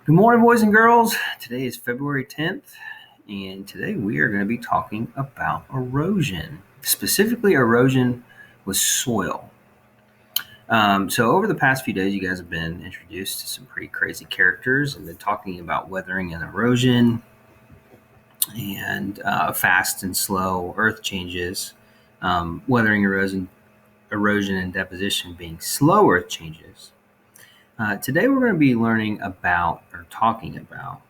Good morning, boys and girls. Today is February 10th, and today we are going to be talking about erosion, specifically erosion with soil. So, over the past few days, you guys have been introduced to some pretty crazy characters and been talking about weathering and erosion and fast and slow earth changes, weathering, erosion, and deposition being slow earth changes. Today, we're going to be learning about or talking about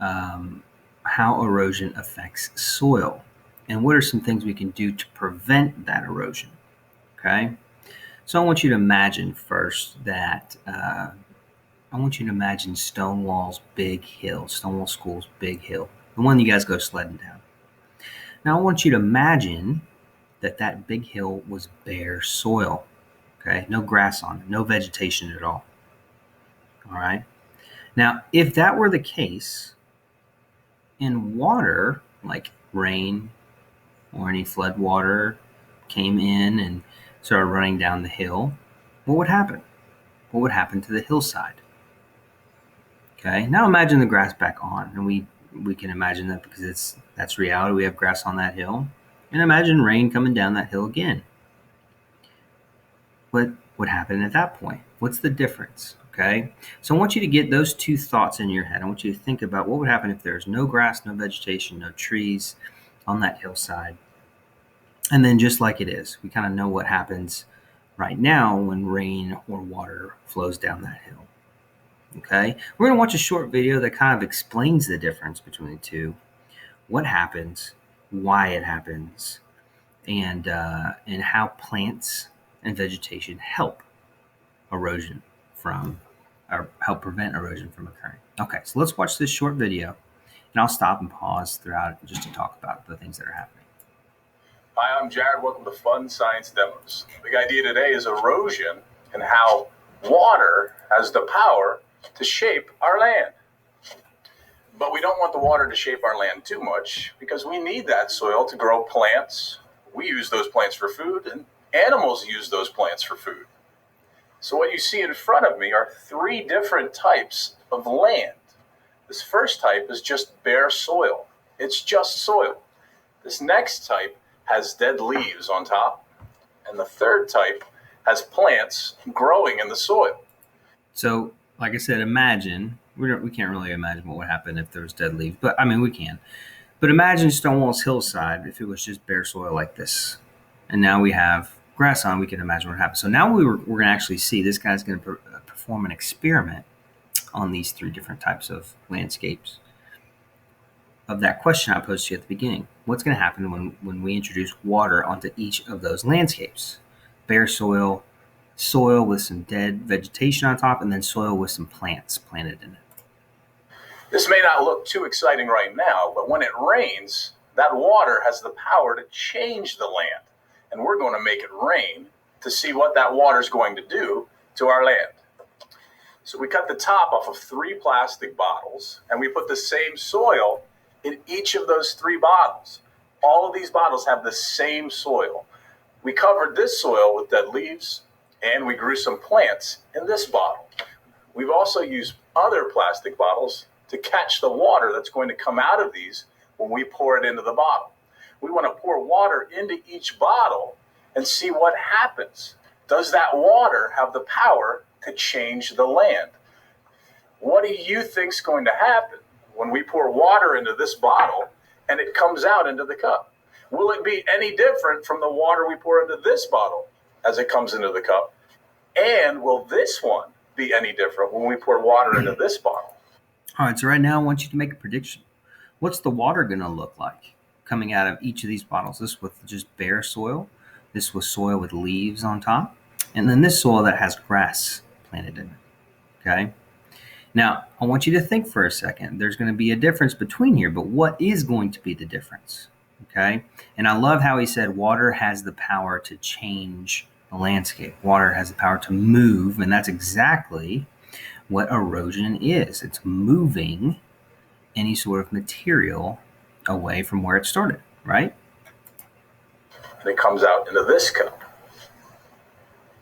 um, how erosion affects soil and what are some things we can do to prevent that erosion. Okay. So I want you to imagine first that I want you to imagine Stonewall's big hill, Stonewall School's big hill, the one you guys go sledding down. Now I want you to imagine that that big hill was bare soil. Okay. No grass on it, no vegetation at all. All right. Now, if that were the case, in water, like rain, or any flood water came in and started running down the hill, what would happen? What would happen to the hillside? Okay, now imagine the grass back on, and we can imagine that because that's reality. We have grass on that hill, and imagine rain coming down that hill again. What would happen at that point? What's the difference? Okay, so I want you to get those two thoughts in your head. I want you to think about what would happen if there's no grass, no vegetation, no trees on that hillside. And then just like it is, we kind of know what happens right now when rain or water flows down that hill. Okay, we're going to watch a short video that kind of explains the difference between the two, what happens, why it happens, and how plants and vegetation help erosion from or help prevent erosion from occurring. Okay, so let's watch this short video, and I'll stop and pause throughout it just to talk about the things that are happening. Hi, I'm Jared. Welcome to Fun Science Demos. The big idea today is erosion and how water has the power to shape our land. But we don't want the water to shape our land too much because we need that soil to grow plants. We use those plants for food, and animals use those plants for food. So what you see in front of me are three different types of land. This first type is just bare soil. It's just soil. This next type has dead leaves on top, and the third type has plants growing in the soil. So, like I said, imagine we can't really imagine what would happen if there was dead leaves, but I mean we can. But imagine Stonewall's hillside if it was just bare soil like this, and now we have grass on. We can imagine what happens. So now we're going to actually see this guy's going to perform an experiment on these three different types of landscapes. Of that question I posed to you at the beginning, what's going to happen when we introduce water onto each of those landscapes? Bare soil, soil with some dead vegetation on top, and then soil with some plants planted in it. This may not look too exciting right now, but when it rains, that water has the power to change the land. And we're going to make it rain to see what that water is going to do to our land. So we cut the top off of 3 plastic bottles, and we put the same soil in each of those 3 bottles. All of these bottles have the same soil. We covered this soil with dead leaves, and we grew some plants in this bottle. We've also used other plastic bottles to catch the water that's going to come out of these when we pour it into the bottle. We want to pour water into each bottle and see what happens. Does that water have the power to change the land? What do you think is going to happen when we pour water into this bottle and it comes out into the cup? Will it be any different from the water we pour into this bottle as it comes into the cup? And will this one be any different when we pour water into this bottle? All right, so right now I want you to make a prediction. What's the water going to look like coming out of each of these bottles? This with just bare soil, this with soil with leaves on top, and then this soil that has grass planted in it. Okay? Now, I want you to think for a second. There's going to be a difference between here, but what is going to be the difference? Okay? And I love how he said water has the power to change the landscape. Water has the power to move, and that's exactly what erosion is. It's moving any sort of material away from where it started, right? And it comes out into this cup.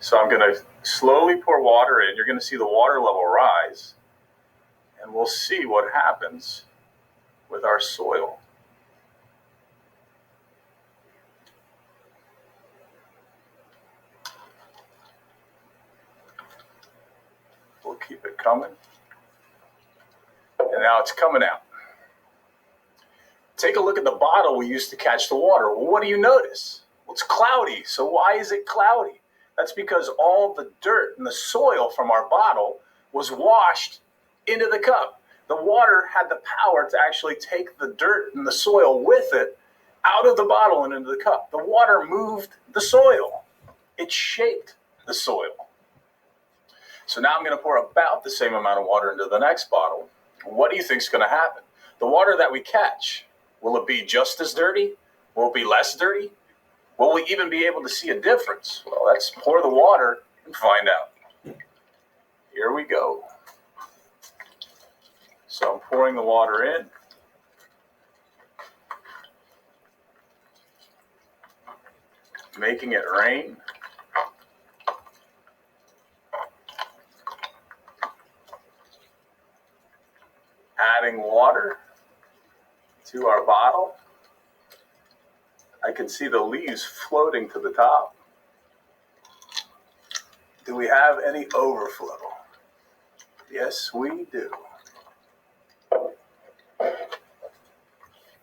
So I'm going to slowly pour water in. You're going to see the water level rise. and we'll see what happens with our soil. We'll keep it coming. And now it's coming out. Take a look at the bottle we used to catch the water. Well, what do you notice? Well, it's cloudy. So why is it cloudy? That's because all the dirt and the soil from our bottle was washed into the cup. The water had the power to actually take the dirt and the soil with it out of the bottle and into the cup. The water moved the soil. It shaped the soil. So now I'm going to pour about the same amount of water into the next bottle. What do you think is going to happen? The water that we catch, will it be just as dirty? Will it be less dirty? Will we even be able to see a difference? Well, let's pour the water and find out. Here we go. So I'm pouring the water in. Making it rain. Adding water to our bottle. I can see the leaves floating to the top. Do we have any overflow? Yes, we do.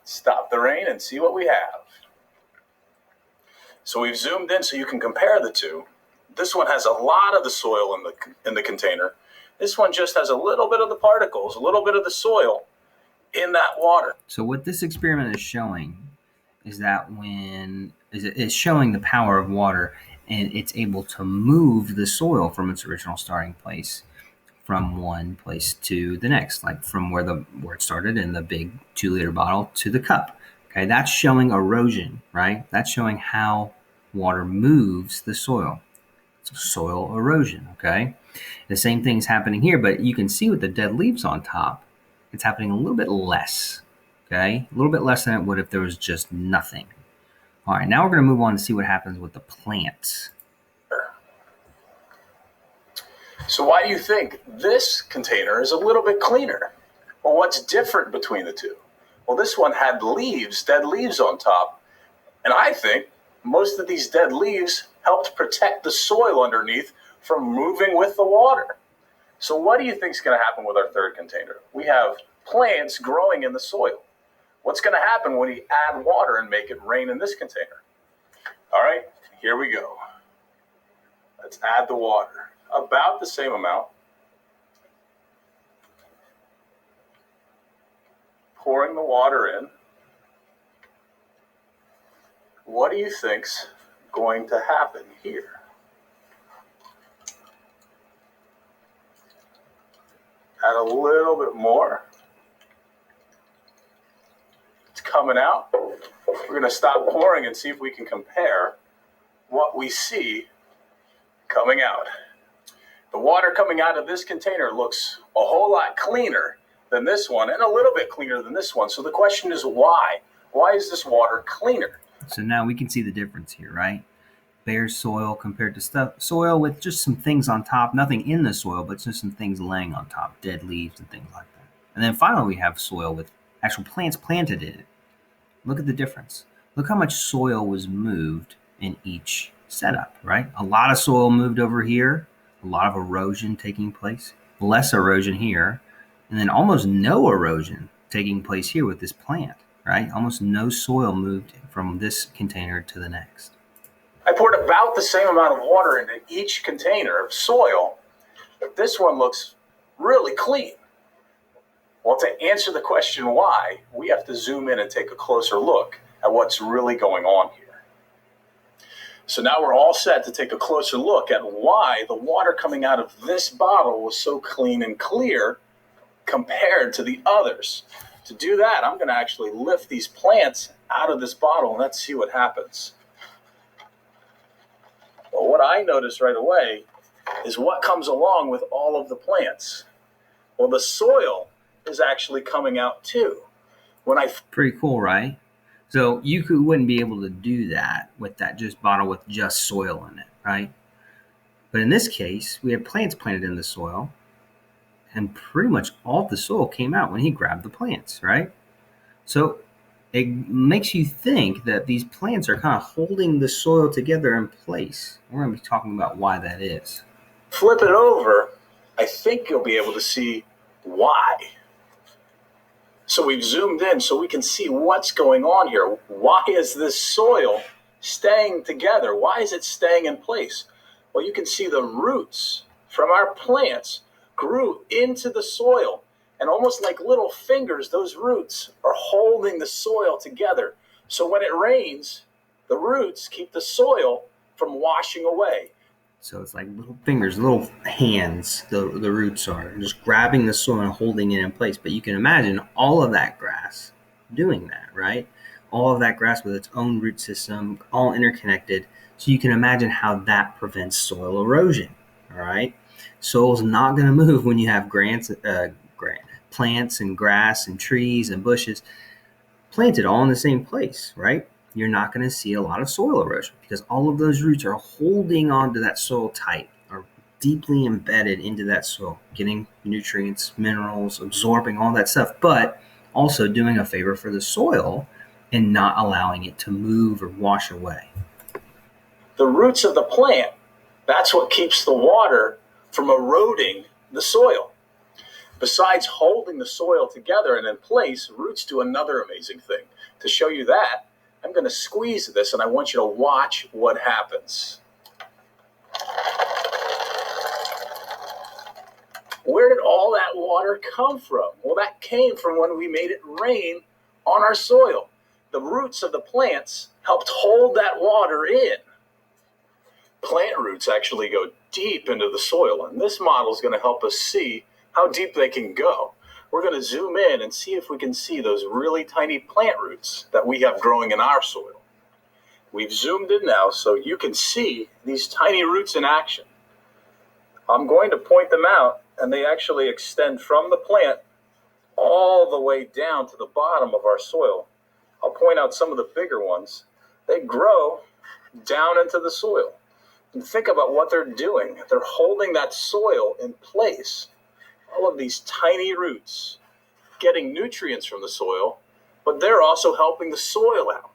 Stop the rain and see what we have. So we've zoomed in so you can compare the two. This one has a lot of the soil in the container. This one just has a little bit of the particles, a little bit of the soil in that water. So what this experiment is showing is that it's showing the power of water, and it's able to move the soil from its original starting place from one place to the next, like from where it started in the big 2-liter bottle to the cup. Okay, that's showing erosion, right? That's showing how water moves the soil. It's soil erosion, okay? The same thing's happening here, but you can see with the dead leaves on top, it's happening a little bit less, okay? A little bit less than it would if there was just nothing. All right, now we're going to move on to see what happens with the plants. So why do you think this container is a little bit cleaner? Well, what's different between the two? Well, this one had leaves, dead leaves on top, and I think most of these dead leaves helped protect the soil underneath from moving with the water. So what do you think is going to happen with our third container? We have plants growing in the soil. What's going to happen when we add water and make it rain in this container? All right, here we go. Let's add the water, about the same amount. Pouring the water in. What do you think's going to happen here? Add a little bit more. It's coming out. We're going to stop pouring and see if we can compare what we see coming out. The water coming out of this container looks a whole lot cleaner than this one and a little bit cleaner than this one. So the question is why? Why is this water cleaner? So now we can see the difference here, right? Bare soil compared to soil with just some things on top, nothing in the soil, but just some things laying on top, dead leaves and things like that. And then finally we have soil with actual plants planted in it. Look at the difference. Look how much soil was moved in each setup, right? A lot of soil moved over here, a lot of erosion taking place, less erosion here, and then almost no erosion taking place here with this plant, right? Almost no soil moved from this container to the next. I poured about the same amount of water into each container of soil, but this one looks really clean. Well, to answer the question why, we have to zoom in and take a closer look at what's really going on here. So now we're all set to take a closer look at why the water coming out of this bottle was so clean and clear compared to the others. To do that, I'm going to actually lift these plants out of this bottle and let's see what happens. Well, what I notice right away is what comes along with all of the plants. Well, the soil is actually coming out too. Pretty cool, right? So you wouldn't be able to do that with that just bottle with just soil in it, right? But in this case, we have plants planted in the soil, and pretty much all the soil came out when he grabbed the plants, right? So it makes you think that these plants are kind of holding the soil together in place. We're going to be talking about why that is. Flip it over, I think you'll be able to see why. So we've zoomed in so we can see what's going on here. Why is this soil staying together? Why is it staying in place? Well, you can see the roots from our plants grew into the soil, and almost like little fingers, those roots are holding the soil together. So when it rains, the roots keep the soil from washing away. So it's like little fingers, little hands, the roots are just grabbing the soil and holding it in place. But you can imagine all of that grass doing that, right? All of that grass with its own root system, all interconnected. So you can imagine how that prevents soil erosion, all right? Soil's not going to move when you have plants and grass and trees and bushes planted all in the same place, right? You're not going to see a lot of soil erosion because all of those roots are holding onto that soil tight, are deeply embedded into that soil, getting nutrients, minerals, absorbing all that stuff, but also doing a favor for the soil and not allowing it to move or wash away. The roots of the plant, that's what keeps the water from eroding the soil. Besides holding the soil together and in place, roots do another amazing thing. To show you that, I'm going to squeeze this and I want you to watch what happens. Where did all that water come from? Well, that came from when we made it rain on our soil. The roots of the plants helped hold that water in. Plant roots actually go deep into the soil, and this model is going to help us see how deep they can go. We're going to zoom in and see if we can see those really tiny plant roots that we have growing in our soil. We've zoomed in now so you can see these tiny roots in action. I'm going to point them out, and they actually extend from the plant all the way down to the bottom of our soil. I'll point out some of the bigger ones. They grow down into the soil. And think about what they're doing. They're holding that soil in place. All of these tiny roots getting nutrients from the soil, but they're also helping the soil out.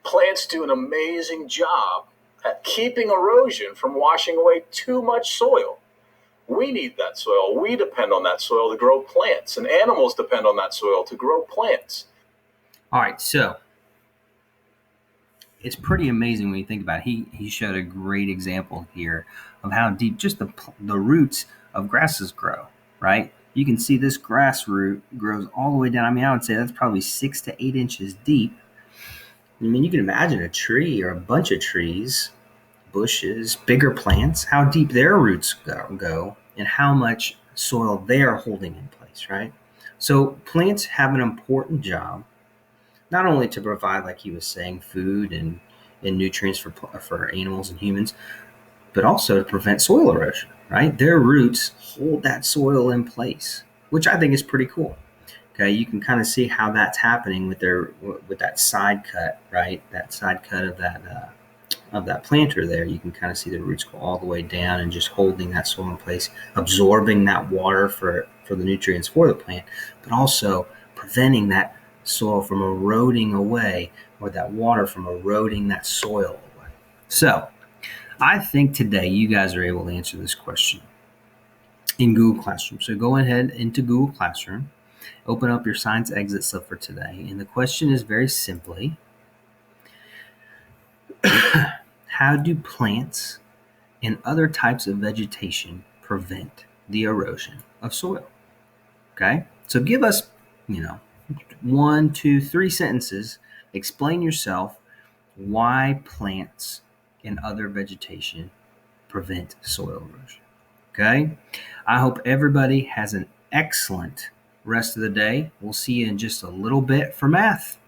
Plants do an amazing job at keeping erosion from washing away too much soil. We need that soil. We depend on that soil to grow plants, and animals depend on that soil to grow plants. All right, so it's pretty amazing when you think about it. He showed a great example here of how deep just the roots of grasses grow, right? You can see this grass root grows all the way down. I mean, I would say that's probably 6 to 8 inches deep. I mean, you can imagine a tree or a bunch of trees, bushes, bigger plants, how deep their roots go and how much soil they're holding in place, right? So plants have an important job, not only to provide, like he was saying, food and nutrients for animals and humans, but also to prevent soil erosion, right? Their roots hold that soil in place, which I think is pretty cool. Okay, you can kind of see how that's happening with that side cut, right? That side cut of that planter there. You can kind of see the roots go all the way down and just holding that soil in place, absorbing that water for the nutrients for the plant, but also preventing that soil from eroding away, or that water from eroding that soil away. So I think today you guys are able to answer this question in Google Classroom. So go ahead into Google Classroom, open up your science exit slip for today, and the question is very simply, how do plants and other types of vegetation prevent the erosion of soil? Okay, so give us, 1, 2, 3 sentences. Explain yourself why plants and other vegetation prevent soil erosion. Okay, I hope everybody has an excellent rest of the day. We'll see you in just a little bit for math.